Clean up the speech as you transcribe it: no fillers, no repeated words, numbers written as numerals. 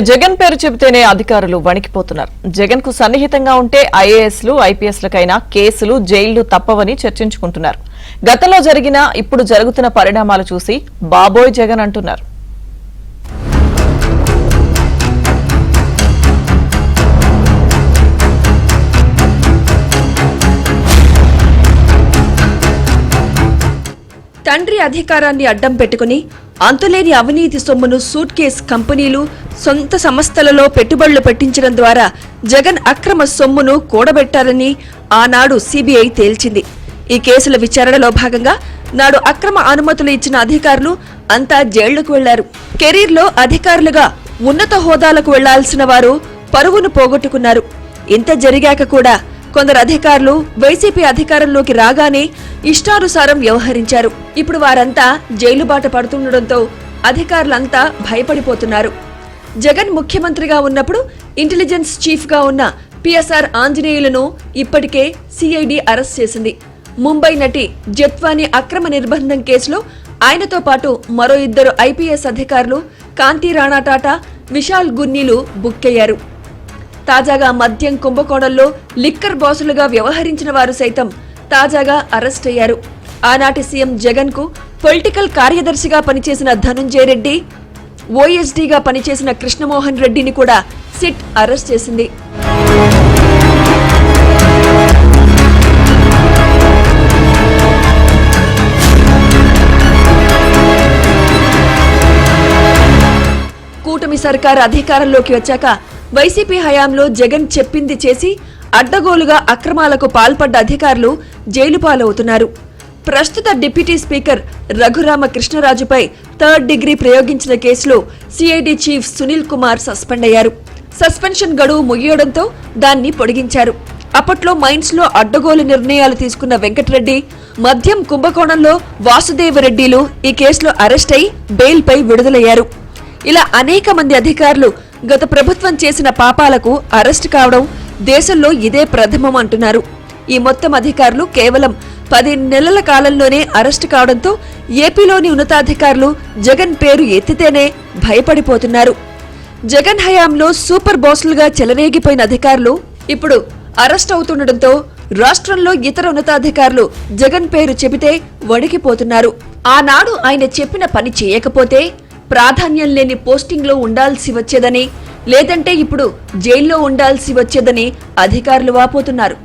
జగన్ పేరు చెబితేనే అధికారులు వణికిపోతున్నారు. జగన్ కు సన్నిహితంగా ఉంటే ఐఏఎస్లు ఐపీఎస్లకైనా కేసులు జైళ్లు తప్పవని చర్చించుకుంటున్నారు. గతంలో జరిగిన ఇప్పుడు జరుగుతున్న పరిణామాలు చూసి బాబోయ్ జగన్ అంటున్నారు. తండ్రి అధికారాన్ని అడ్డం పెట్టుకుని అంతులేని అవినీతి సొమ్మును సూట్ కేస్ కంపెనీలు, సొంత సంస్థలలో పెట్టుబడులు పెట్టించడం ద్వారా జగన్ అక్రమ సొమ్మును కూడబెట్టారని ఆనాడు సిబిఐ తేల్చింది. ఈ కేసుల విచారణలో భాగంగా నాడు అక్రమ అనుమతులు ఇచ్చిన అధికారులు అంతా జైళ్లకు వెళ్లారు. కెరీర్లో అధికారులుగా ఉన్నత హోదాలకు వెళ్లాల్సిన వారు పరువును పోగొట్టుకున్నారు. ఇంత జరిగాక కూడా కొందరు అధికారులు వైసీపీ అధికారంలోకి రాగానే ఇష్టానుసారం వ్యవహరించారు. ఇప్పుడు వారంతా జైలు బాట పడుతుండటంతో అధికారులంతా భయపడిపోతున్నారు. జగన్ ముఖ్యమంత్రిగా ఉన్నప్పుడు ఇంటెలిజెన్స్ చీఫ్ గా ఉన్న పిఎస్ఆర్ ఆంజనేయులను ఇప్పటికే సిఐడి అరెస్ట్ చేసింది. ముంబై నటి జత్వానీ అక్రమ నిర్బంధం కేసులో ఆయనతో పాటు మరో 2 ఐపీఎస్ అధికారులు కాంతి రాణా టాటా, విశాల్ గున్నీలు బుక్కయ్యారు. తాజాగా మద్యం కుంభకోణంలో లిక్కర్ బాసులుగా వ్యవహరించిన వారు సైతం తాజాగా అరెస్ట్ అయ్యారు. ఆనాటి సీఎం జగన్ కు పొలిటికల్ కార్యదర్శిగా పనిచేసిన ధనుంజయ రెడ్డి, ఓఎస్డీగా పనిచేసిన కృష్ణమోహన్ రెడ్డిని కూడా సిట్ అరెస్ట్ చేసింది. కూటమి సర్కారు అధికారంలోకి వచ్చాక వైసీపీ హయాంలో జగన్ చెప్పింది చేసి అడ్డగోలుగా అక్రమాలకు పాల్పడ్డ అధికారులు జైలు పాలవుతున్నారు. ప్రస్తుత డిప్యూటీ స్పీకర్ రఘురామ కృష్ణరాజుపై 3rd డిగ్రీ ప్రయోగించిన కేసులో CID chief Sunil Kumar suspend అయ్యారు. సస్పెన్షన్ గడువు ముగియడంతో దాన్ని పొడిగించారు. అప్పట్లో మైన్స్ లో అడ్డగోలు నిర్ణయాలు తీసుకున్న వెంకటరెడ్డి, మద్యం కుంభకోణంలో వాసుదేవరెడ్డిలు ఈ కేసులో అరెస్ట్ అయి బెయిల్పై విడుదలయ్యారు. ఇలా అనేక మంది అధికారులు గత ప్రభుత్వం చేసిన పాపాలకు అరెస్టు కావడం దేశంలో ఇదే ప్రథమం అంటున్నారు. ఈ మొత్తం అధికారులు కేవలం 10 నెలల కాలంలోనే అరెస్టు కావడంతో ఏపీలోని ఉన్నతాధికారులు జగన్ పేరు ఎత్తితేనే భయపడిపోతున్నారు. జగన్ హయాంలో సూపర్ బాసులుగా చెలరేగిపోయిన అధికారులు ఇప్పుడు అరెస్ట్ అవుతుండటంతో రాష్ట్రంలో ఇతర ఉన్నతాధికారులు జగన్ పేరు చెబితే వణికిపోతున్నారు. ఆనాడు ఆయన చెప్పిన పని చేయకపోతే ప్రాధాన్యం లేని పోస్టింగ్లో ఉండాల్సి వచ్చేదని, లేదంటే ఇప్పుడు జైల్లో ఉండాల్సి వచ్చేదని అధికారులు వాపోతున్నారు.